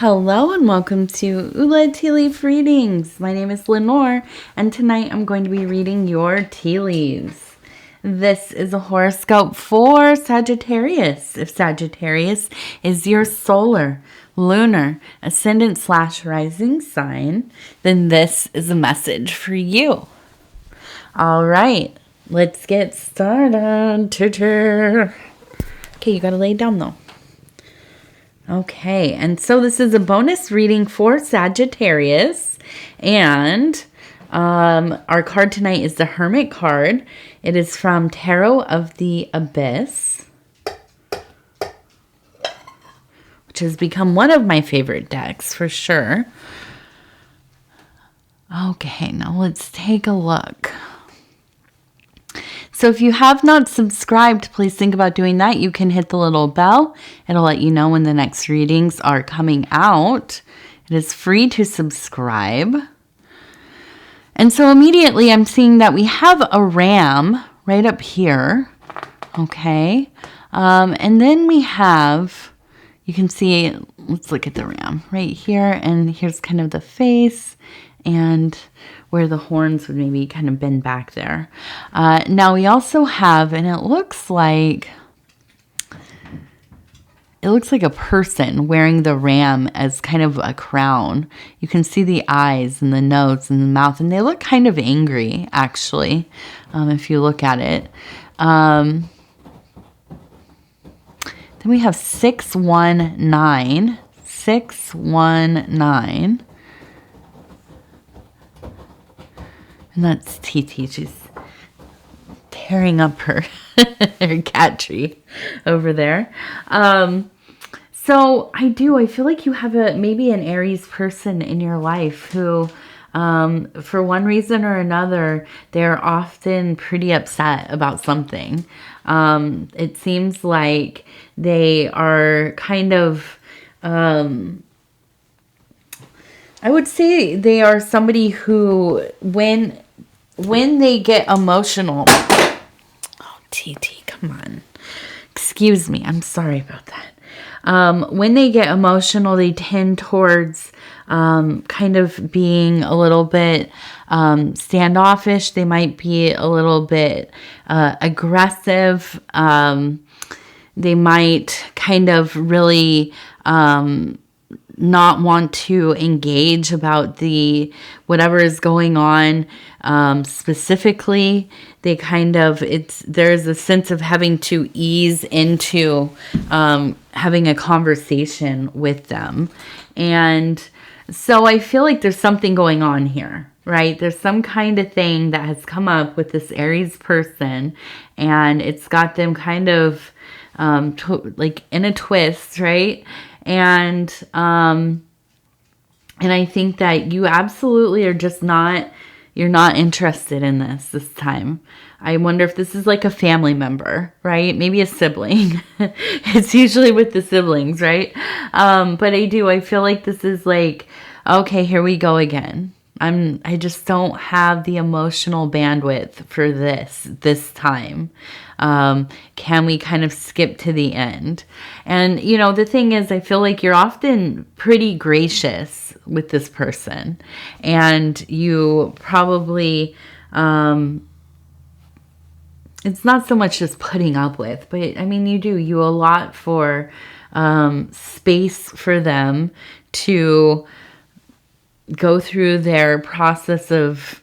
Hello and welcome to Ula Tea Leaf Readings. My name is Lenor and tonight I'm going to be reading your tea leaves. This is a horoscope for Sagittarius. If Sagittarius is your solar, lunar, ascendant/rising sign, then this is a message for you. All right, let's get started. Okay, you gotta lay down though. Okay, and so this is a bonus reading for Sagittarius, and our card tonight is the Hermit card. It is from Tarot of the Abyss, which has become one of my favorite decks for sure. Okay, now let's take a look. So if you have not subscribed, please think about doing that. You can hit the little bell. It'll let you know when the next readings are coming out. It is free to subscribe. And so immediately I'm seeing that we have a ram right up here. Okay. And then we have, you can see, let's look at the ram right here. And here's kind of the face and where the horns would maybe kind of bend back there. Now we also have, and it looks like a person wearing the ram as kind of a crown. You can see the eyes and the nose and the mouth, and they look kind of angry, actually, if you look at it. Then we have 619. 619. And that's TT. She's tearing up her, her cat tree over there. So I feel like you have maybe an Aries person in your life who, for one reason or another, they're often pretty upset about something. It seems like they are kind of, I would say they are somebody who, when they get emotional, oh, TT, come on. Excuse me. I'm sorry about that. When they get emotional, they tend towards kind of being a little bit standoffish. They might be a little bit aggressive. They might kind of really not want to engage about whatever is going on specifically. They kind of, there's a sense of having to ease into having a conversation with them. And so I feel like there's something going on here, right? There's some kind of thing that has come up with this Aries person, and it's got them kind of like in a twist, right? And I think that you absolutely are just you're not interested in this time. I wonder if this is like a family member, right? Maybe a sibling. It's usually with the siblings, right? But I feel like this is like, okay, here we go again. I just don't have the emotional bandwidth for this time. Can we kind of skip to the end? And, the thing is, I feel like you're often pretty gracious with this person, and you probably, it's not so much just putting up with, but I mean, you allot for, space for them to go through their process of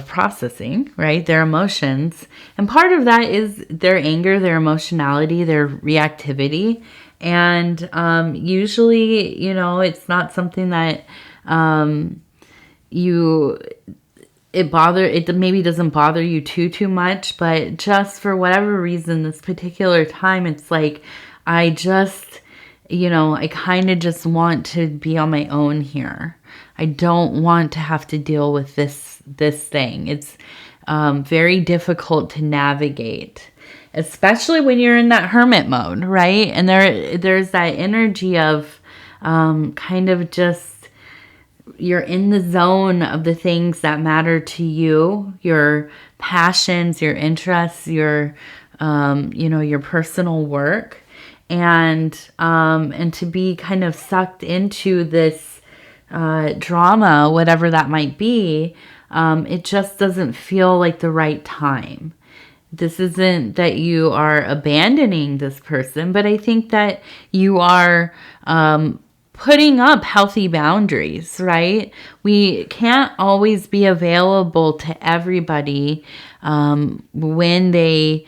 processing, right? Their emotions. And part of that is their anger, their emotionality, their reactivity. And usually, it's not something that it maybe doesn't bother you too much, but just for whatever reason, this particular time, it's like, I kind of just want to be on my own here. I don't want to have to deal with this thing. It's very difficult to navigate, especially when you're in that hermit mode, right? And there's that energy of kind of just, you're in the zone of the things that matter to you, your passions, your interests, your personal work. and to be kind of sucked into this drama, whatever that might be, it just doesn't feel like the right time. This isn't that you are abandoning this person, but I think that you are putting up healthy boundaries, right? We can't always be available to everybody when they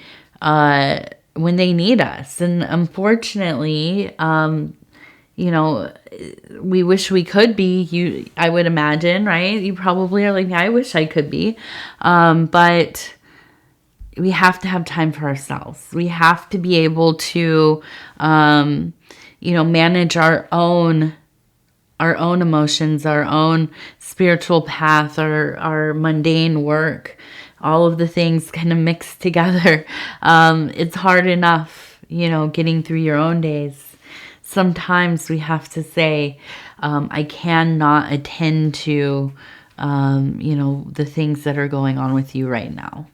need us. And unfortunately, we wish we could be. I would imagine, right? You probably are like, I wish I could be. But we have to have time for ourselves. We have to be able to, manage our own emotions, our own spiritual path, our mundane work, all of the things kind of mixed together. It's hard enough, getting through your own days. Sometimes we have to say, I cannot attend to, the things that are going on with you right now.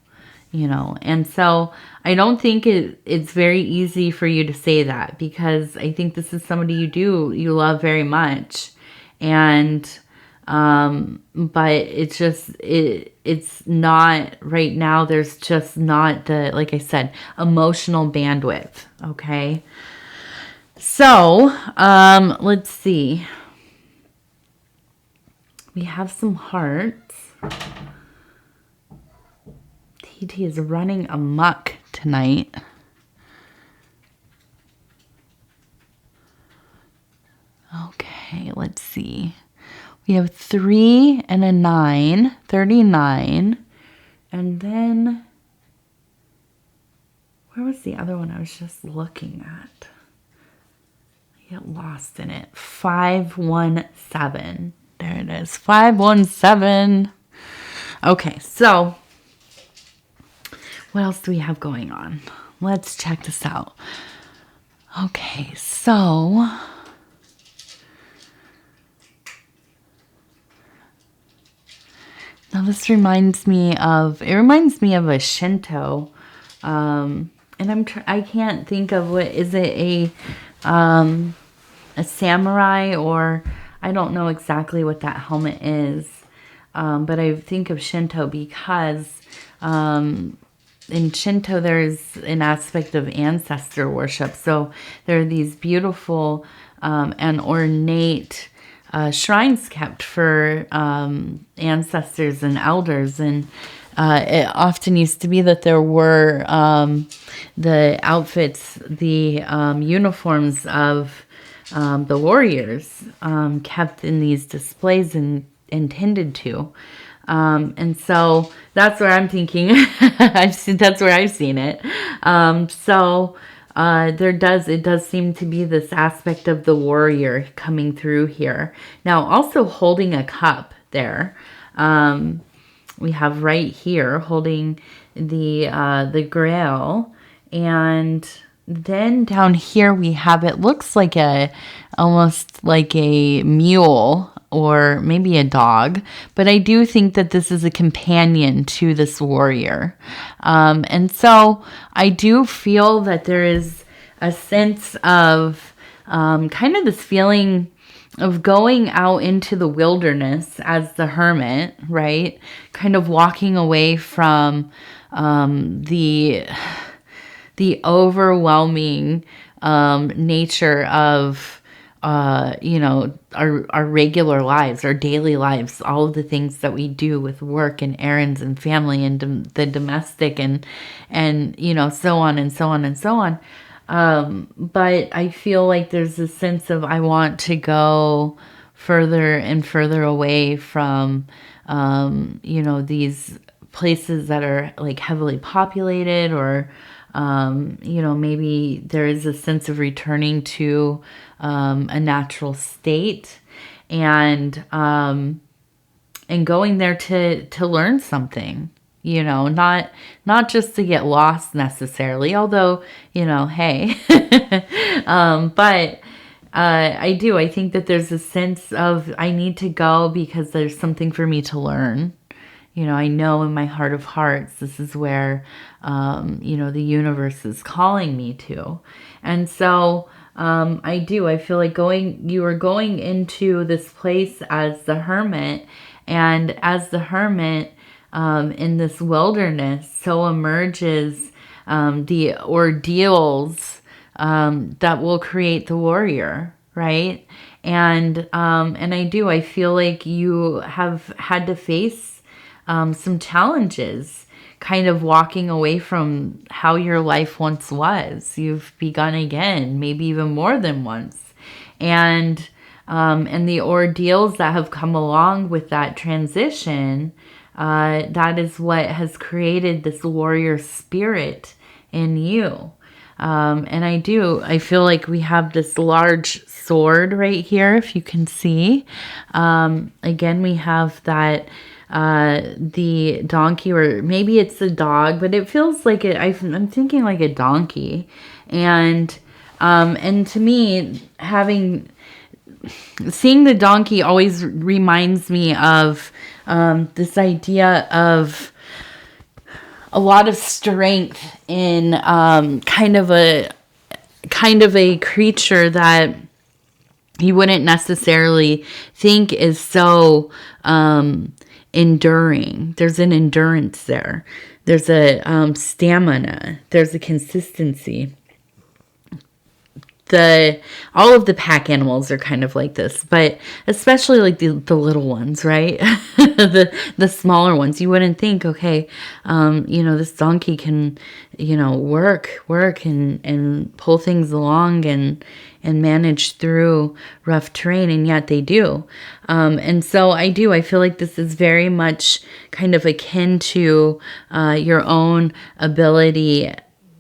And so I don't think it's very easy for you to say that, because I think this is somebody you love very much. And, but it's just, it's not right now. There's just not the, like I said, emotional bandwidth. Okay. So, let's see. We have some hearts. TT is running amok tonight. Okay, let's see. We have 3 and a 9, 39. And then, where was the other one I was just looking at? I get lost in it. 517. There it is. 517. Okay, so what else do we have going on? Let's check this out. Okay, so now this reminds me of a Shinto, and I can't think of what is it, a samurai, or I don't know exactly what that helmet is, but I think of Shinto because in Shinto, there's an aspect of ancestor worship. So there are these beautiful and ornate shrines kept for ancestors and elders. And it often used to be that there were the outfits, the uniforms of the warriors kept in these displays and tended to. And so that's where I'm thinking. That's where I've seen it. It does seem to be this aspect of the warrior coming through here. Now, also holding a cup there. We have right here holding the grail, and then down here we have, it looks like almost like a mule, or maybe a dog, but I do think that this is a companion to this warrior. And so I do feel that there is a sense of kind of this feeling of going out into the wilderness as the hermit, right? Kind of walking away from the overwhelming nature of our regular lives, our daily lives, all of the things that we do with work and errands and family and the domestic and so on and so on and so on. But I feel like there's a sense of, I want to go further and further away from, these places that are like heavily populated, or, maybe there is a sense of returning to a natural state, and going there to learn something, not just to get lost necessarily, although, hey, but I think that there's a sense of, I need to go because there's something for me to learn, I know in my heart of hearts, this is where, the universe is calling me to. And so I feel like you are going into this place as the hermit, and as the hermit in this wilderness, so emerges the ordeals that will create the warrior, right? And I feel like you have had to face some challenges, kind of walking away from how your life once was. You've begun again, maybe even more than once. And the ordeals that have come along with that transition, that is what has created this warrior spirit in you. And I feel like we have this large sword right here, if you can see. Again, we have that the donkey, or maybe it's a dog, but it feels like it. I'm thinking like a donkey, and to me, seeing the donkey always reminds me of this idea of a lot of strength in kind of a creature that you wouldn't necessarily think is so enduring. There's an endurance there. There's a stamina. There's a consistency. All of the pack animals are kind of like this, but especially like the little ones, right? the smaller ones. You wouldn't think, okay, this donkey can, work and pull things along and manage through rough terrain, and yet they do. And so I feel like this is very much kind of akin to your own ability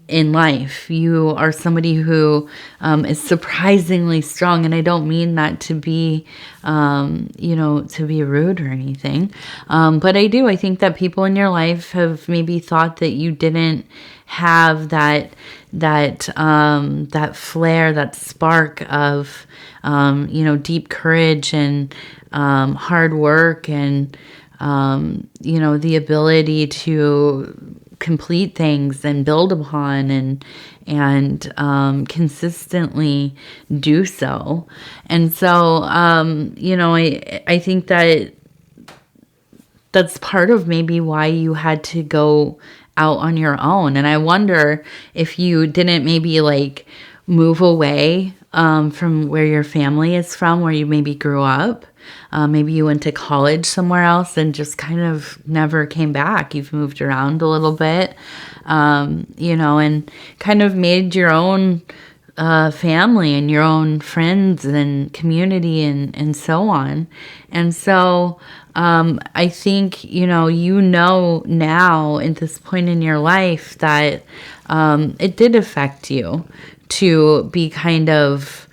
in life. You are somebody who is surprisingly strong, and I don't mean that to be, to be rude or anything. But I think that people in your life have maybe thought that you didn't have that flare, that spark of, deep courage and hard work and, the ability to complete things and build upon and consistently do so. And so, I think that that's part of maybe why you had to go out on your own. And I wonder if you didn't maybe like move away from where your family is from, where you maybe grew up. Maybe you went to college somewhere else and just kind of never came back. You've moved around a little bit, and kind of made your own family and your own friends and community and so on. And so I think, now at this point in your life that it did affect you to be kind of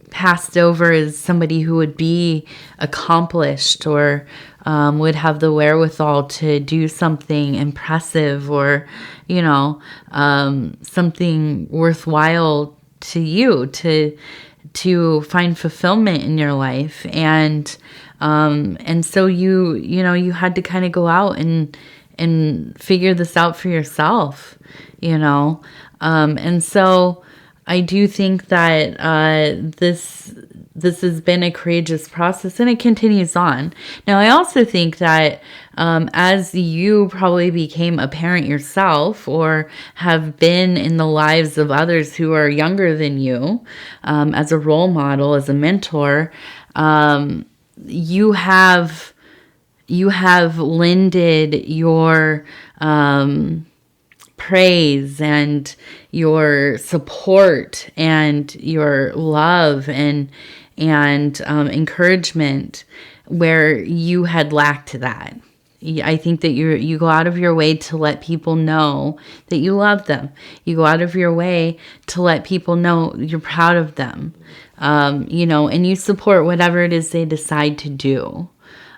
passed over as somebody who would be accomplished or would have the wherewithal to do something impressive or, something worthwhile to you to find fulfillment in your life. And so you had to kind of go out and figure this out for yourself, and so I do think that this has been a courageous process, and it continues on. Now, I also think that as you probably became a parent yourself or have been in the lives of others who are younger than you, as a role model, as a mentor, you have lended your praise and your support and your love and encouragement where you had lacked that. I think that you go out of your way to let people know that you love them. You go out of your way to let people know you're proud of them, and you support whatever it is they decide to do.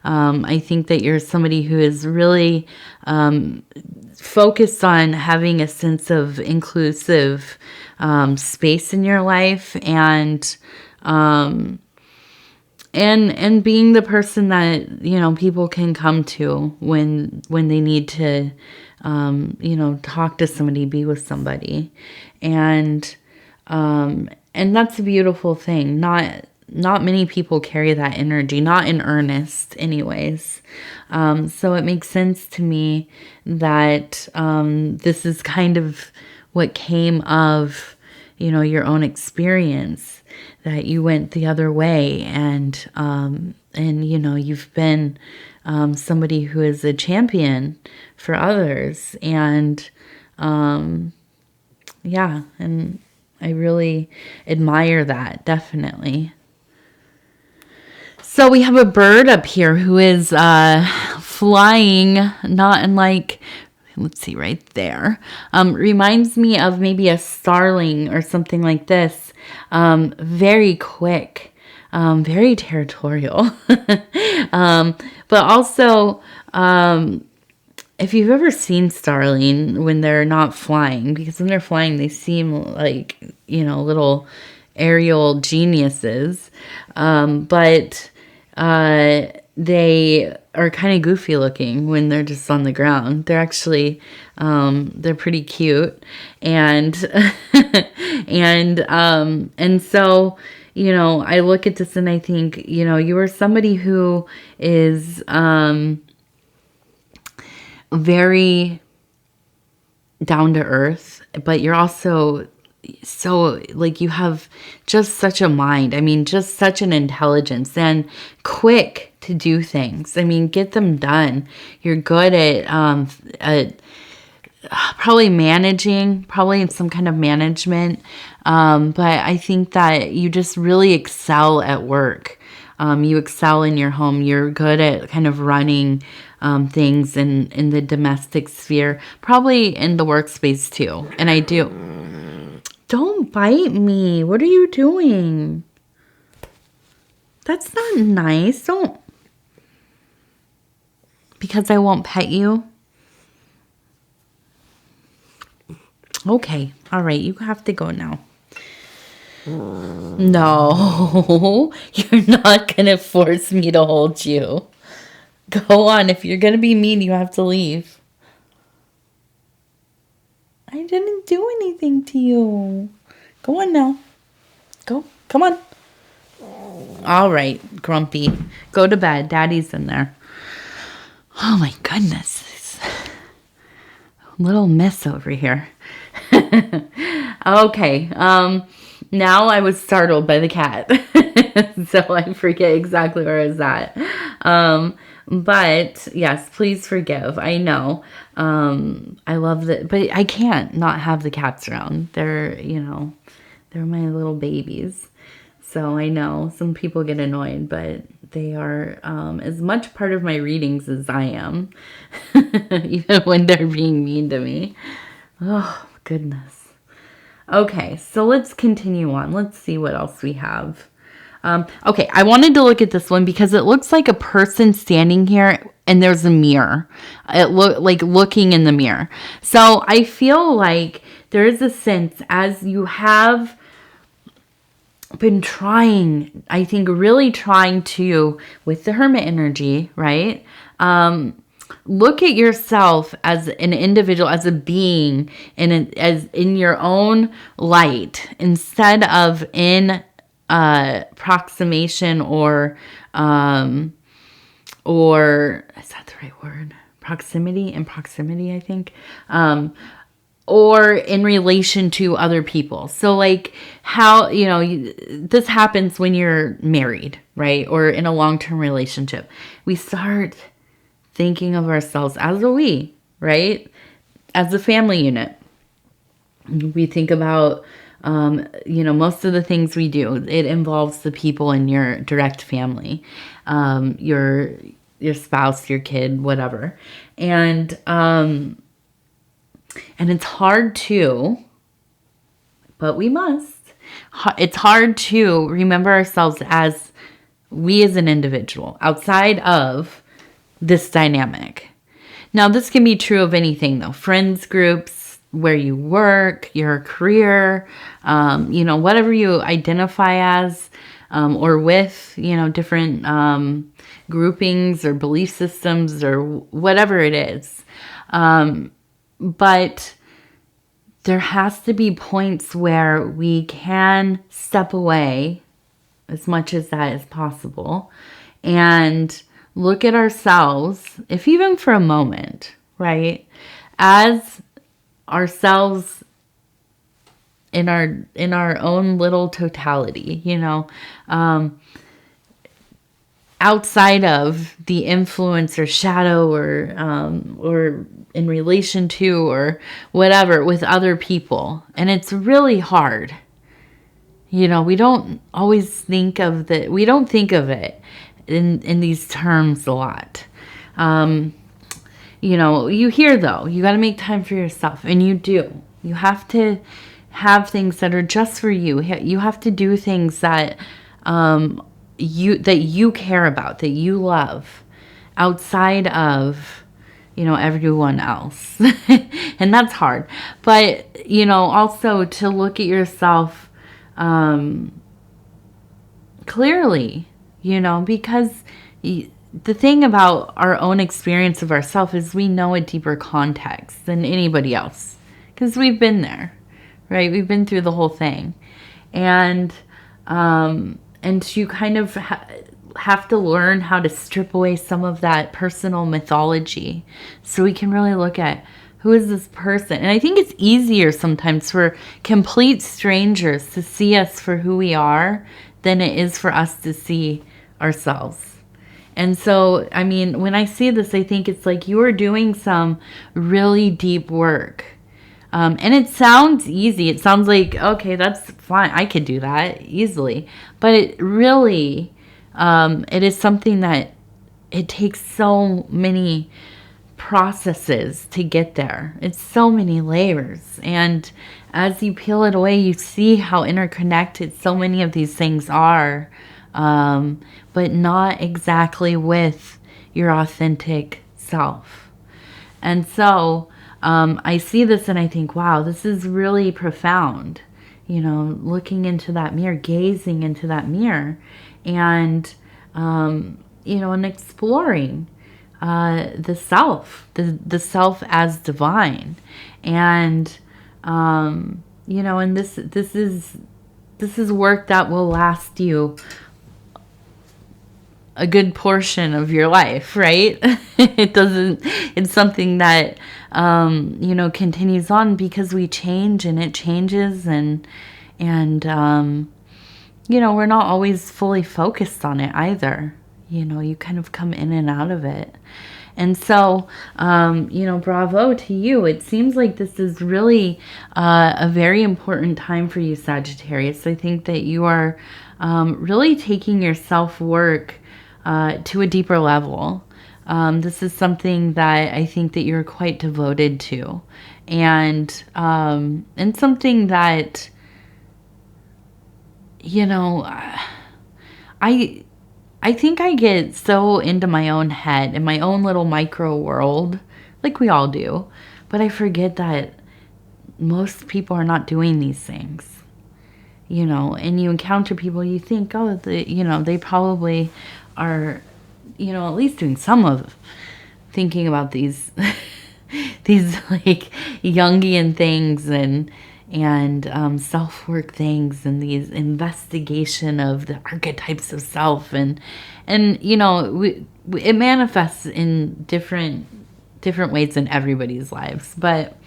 I think that you're somebody who is really focused on having a sense of inclusive space in your life, and and being the person that, you know, people can come to when they need to, you know, talk to somebody, be with somebody. And that's a beautiful thing. Not many people carry that energy, not in earnest anyways. So it makes sense to me that this is kind of what came of, you know, your own experience, that you went the other way, and you know, you've been somebody who is a champion for others, and yeah, and I really admire that, definitely. So we have a bird up here who is flying, not unlike, let's see, right there. Reminds me of maybe a starling or something like this. Very quick, very territorial. But also, if you've ever seen starling when they're not flying, because when they're flying, they seem like, you know, little aerial geniuses. But they are kind of goofy looking when they're just on the ground. They're actually, they're pretty cute. And, and so, you know, I look at this and I think, you know, you are somebody who is, very down to earth, but you're also so, like, you have just such a mind. I mean, just such an intelligence, and quick to do things. I mean, get them done. You're good at probably managing, probably in some kind of management. But I think that you just really excel at work. You excel in your home. You're good at kind of running things in the domestic sphere, probably in the workspace too. And I do. Don't bite me. What are you doing? That's not nice. Don't. Because I won't pet you. Okay. All right. You have to go now. No. You're not going to force me to hold you. Go on. If you're going to be mean, you have to leave. I didn't do anything to you. Go on now. Go. Come on. All right, Grumpy. Go to bed. Daddy's in there. Oh, my goodness. Little mess over here. Okay. Now I was startled by the cat. So I forget exactly where I was at. But yes, please forgive. I know. I love that, but I can't not have the cats around. They're, you know, they're my little babies. So I know some people get annoyed, but they are as much part of my readings as I am, even when they're being mean to me. Oh, goodness. Okay, so let's continue on. Let's see what else we have. Okay, I wanted to look at this one because it looks like a person standing here and there's a mirror. It like looking in the mirror. So I feel like there is a sense, as you have been trying, I think really trying to, with the Hermit energy, right? Look at yourself as an individual, as a being, as in your own light, instead of in proximation or is that the right word? Proximity, I think. Or in relation to other people. So like how, you know, this happens when you're married, right? Or in a long-term relationship. We start thinking of ourselves as a we, right? As a family unit. We think about, you know, most of the things we do, it involves the people in your direct family, your spouse, your kid, whatever. And it's hard to, but we must. It's hard to remember ourselves as we as an individual outside of this dynamic. Now, this can be true of anything, though. Friends groups, where you work, your career, you know, whatever you identify as. or with, different groupings or belief systems or whatever it is. But there has to be points where we can step away as much as that is possible and look at ourselves, if even for a moment, right, as ourselves in our own little totality, outside of the influence or shadow or in relation to or whatever with other people. And it's really hard. We don't always think of we don't think of it in these terms a lot. You hear, though, you got to make time for yourself, and you do. You have to have things that are just for you. You have to do things that you care about, that you love, outside of everyone else. And that's hard. But also to look at yourself clearly, because the thing about our own experience of ourselves is we know a deeper context than anybody else, because we've been there, right? We've been through the whole thing. And you kind of have to learn how to strip away some of that personal mythology so we can really look at, who is this person? And I think it's easier sometimes for complete strangers to see us for who we are than it is for us to see ourselves. And so, I mean, when I see this, I think it's like you are doing some really deep work. And it sounds easy. It sounds like, okay, that's fine. I could do that easily. But it really, it is something that it takes so many processes to get there. It's so many layers. And as you peel it away, you see how interconnected so many of these things are, but not exactly with your authentic self. And so I see this and I think, wow, this is really profound. Looking into that mirror, gazing into that mirror, and and exploring the self, the self as divine. And and this is work that will last you a good portion of your life, right? It's something that continues on, because we change and it changes, and we're not always fully focused on it either. You kind of come in and out of it. And so, bravo to you. It seems like this is really a very important time for you, Sagittarius. I think that you are really taking your self-work to a deeper level. This is something that I think that you're quite devoted to. And something that, I think I get so into my own head, in my own little micro world, like we all do. But I forget that most people are not doing these things, and you encounter people, you think, oh, they probably are, at least doing some of thinking about these, these like Jungian things and self-work things, and these investigation of the archetypes of self, and it manifests in different ways in everybody's lives. But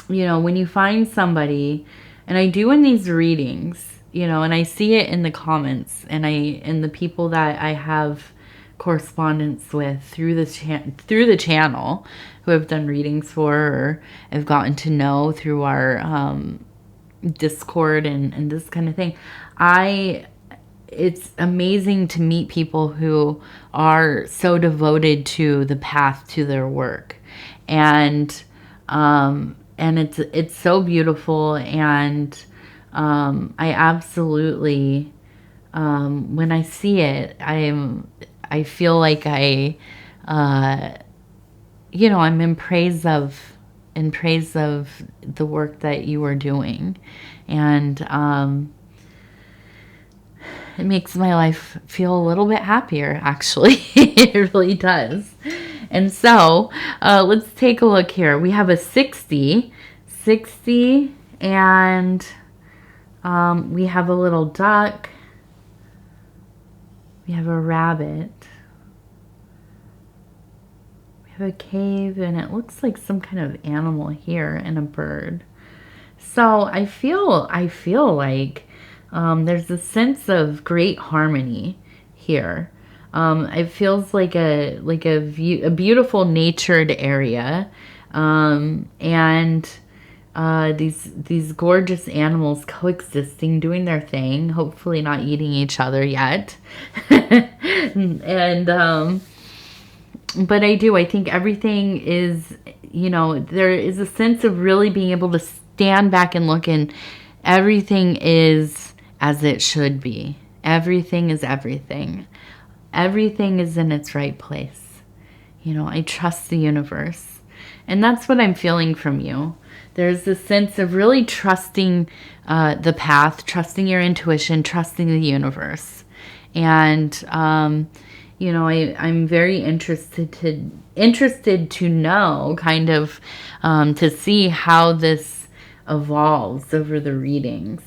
when you find somebody, and I do in these readings, and I see it in the comments, and in the people that I have correspondence with through the channel, who I've done readings for, or I've gotten to know through our Discord and this kind of thing. It's amazing to meet people who are so devoted to the path to their work, and it's so beautiful. And I absolutely, when I see it, I feel like I'm in praise of the work that you are doing. And it makes my life feel a little bit happier, actually. It really does. And so let's take a look here. We have a 60, and we have a little duck. We have a rabbit. We have a cave, and it looks like some kind of animal here, and a bird. So I feel like there's a sense of great harmony here. It feels like a beautiful natured area, and these gorgeous animals coexisting, doing their thing, hopefully not eating each other yet. And but I think everything is, there is a sense of really being able to stand back and look, and everything is as it should be. Everything is everything. Everything is in its right place. I trust the universe. And that's what I'm feeling from you. There's this sense of really trusting the path, trusting your intuition, trusting the universe. And, I'm very interested to know, kind of, to see how this evolves over the readings.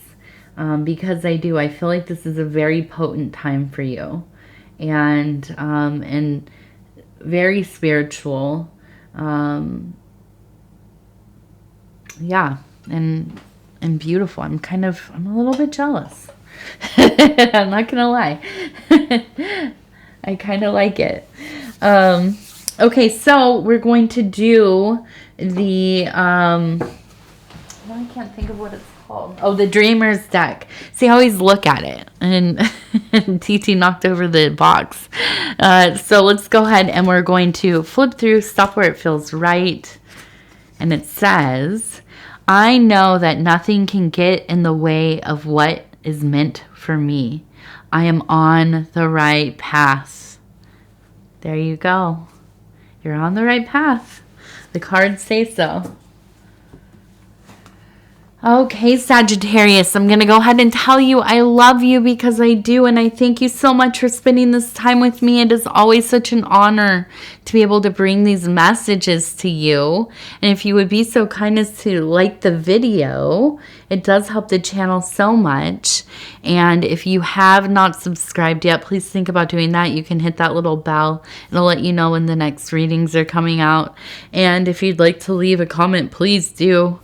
Because I feel like this is a very potent time for you. And very spiritual. Yeah, and beautiful. I'm a little bit jealous. I'm not gonna lie. I kind of like it. Okay, so we're going to do the I can't think of what it's called. Oh, the Dreamer's deck. See, I always look at it, and TT knocked over the box. So let's go ahead, and we're going to flip through, stop where it feels right. And it says, I know that nothing can get in the way of what is meant for me. I am on the right path. There you go. You're on the right path. The cards say so. Okay, Sagittarius, I'm going to go ahead and tell you I love you, because I do, and I thank you so much for spending this time with me. It is always such an honor to be able to bring these messages to you. And if you would be so kind as to like the video, it does help the channel so much. And if you have not subscribed yet, please think about doing that. You can hit that little bell. It'll let you know when the next readings are coming out. And if you'd like to leave a comment, please do.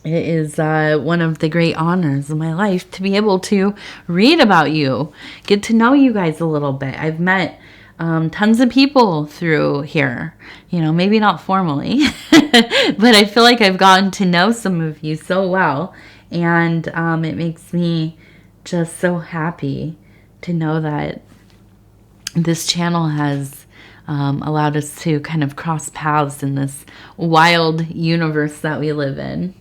It is one of the great honors of my life to be able to read about you, get to know you guys a little bit. I've met tons of people through here, maybe not formally, but I feel like I've gotten to know some of you so well. And it makes me just so happy to know that this channel has allowed us to kind of cross paths in this wild universe that we live in.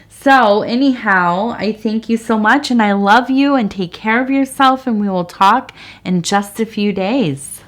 So anyhow, I thank you so much, and I love you, and take care of yourself, and we will talk in just a few days.